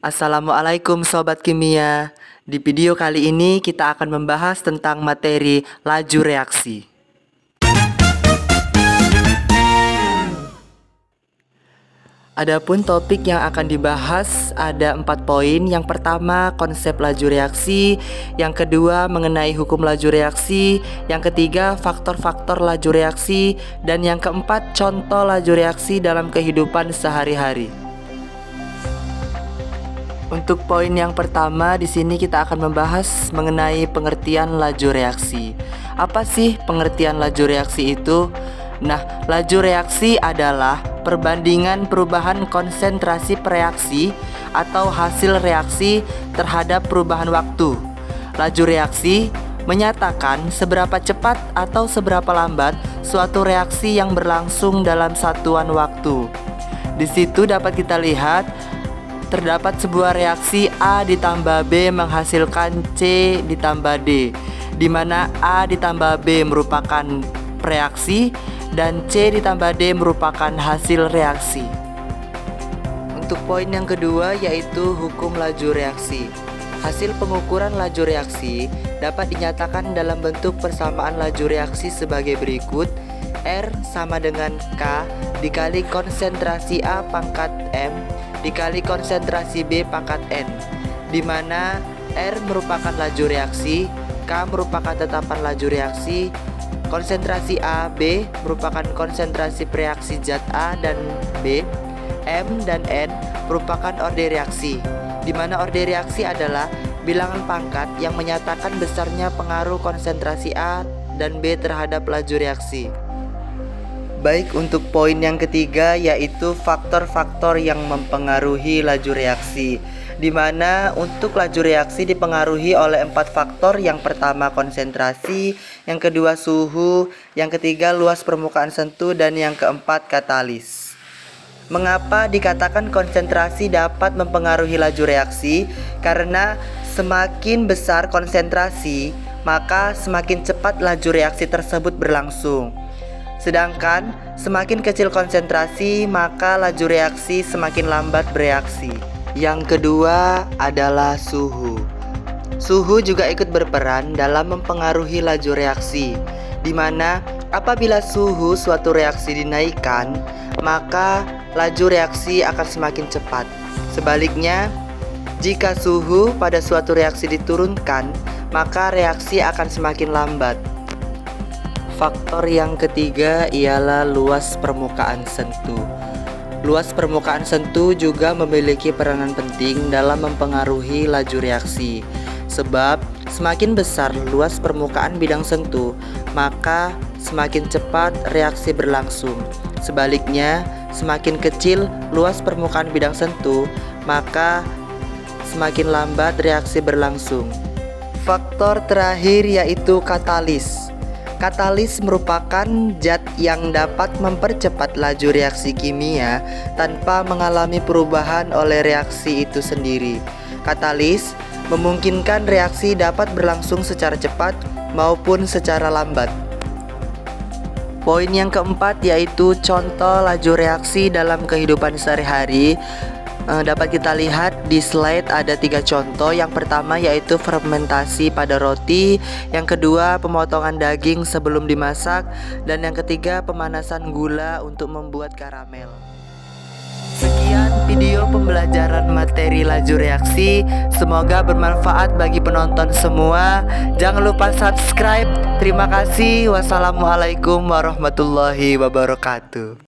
Assalamualaikum Sobat Kimia. Di video kali ini kita akan membahas tentang materi laju reaksi. Adapun topik yang akan dibahas ada 4 poin. Yang pertama, konsep laju reaksi. Yang kedua, mengenai hukum laju reaksi. Yang ketiga, faktor-faktor laju reaksi. Dan yang keempat, contoh laju reaksi dalam kehidupan sehari-hari. Untuk poin yang pertama, di sini kita akan membahas mengenai pengertian laju reaksi. Apa sih pengertian laju reaksi itu? Nah, laju reaksi adalah perbandingan perubahan konsentrasi reaksi atau hasil reaksi terhadap perubahan waktu. Laju reaksi menyatakan seberapa cepat atau seberapa lambat suatu reaksi yang berlangsung dalam satuan waktu. Di situ dapat kita lihat terdapat sebuah reaksi A ditambah B menghasilkan C ditambah D, di mana A ditambah B merupakan reaksi dan C ditambah D merupakan hasil reaksi. Untuk poin yang kedua yaitu hukum laju reaksi. Hasil pengukuran laju reaksi dapat dinyatakan dalam bentuk persamaan laju reaksi sebagai berikut. R sama dengan K dikali konsentrasi A pangkat M dikali konsentrasi B pangkat N, di mana R merupakan laju reaksi, K merupakan tetapan laju reaksi, konsentrasi A, B merupakan konsentrasi reaksi zat A dan B, M dan N merupakan orde reaksi, di mana orde reaksi adalah bilangan pangkat yang menyatakan besarnya pengaruh konsentrasi A dan B terhadap laju reaksi. Baik, untuk poin yang ketiga yaitu faktor-faktor yang mempengaruhi laju reaksi, di mana untuk laju reaksi dipengaruhi oleh 4 faktor. Yang pertama konsentrasi, yang kedua suhu, yang ketiga luas permukaan sentuh, dan yang keempat katalis. Mengapa dikatakan konsentrasi dapat mempengaruhi laju reaksi? Karena semakin besar konsentrasi, maka semakin cepat laju reaksi tersebut berlangsung. Sedangkan semakin kecil konsentrasi, maka laju reaksi semakin lambat bereaksi. Yang kedua adalah suhu. Suhu juga ikut berperan dalam mempengaruhi laju reaksi, di mana apabila suhu suatu reaksi dinaikkan, maka laju reaksi akan semakin cepat. Sebaliknya, jika suhu pada suatu reaksi diturunkan, maka reaksi akan semakin lambat. Faktor yang ketiga ialah luas permukaan sentuh. Luas permukaan sentuh juga memiliki peranan penting dalam mempengaruhi laju reaksi. Sebab semakin besar luas permukaan bidang sentuh, maka semakin cepat reaksi berlangsung. Sebaliknya, semakin kecil luas permukaan bidang sentuh, maka semakin lambat reaksi berlangsung. Faktor terakhir yaitu katalis. Katalis merupakan zat yang dapat mempercepat laju reaksi kimia tanpa mengalami perubahan oleh reaksi itu sendiri. Katalis memungkinkan reaksi dapat berlangsung secara cepat maupun secara lambat. Poin yang keempat yaitu contoh laju reaksi dalam kehidupan sehari-hari. Dapat kita lihat di slide ada 3 contoh. Yang pertama yaitu fermentasi pada roti, yang kedua pemotongan daging sebelum dimasak, dan yang ketiga pemanasan gula untuk membuat karamel. Sekian video pembelajaran materi laju reaksi. Semoga bermanfaat bagi penonton semua. Jangan lupa subscribe. Terima kasih. Wassalamualaikum warahmatullahi wabarakatuh.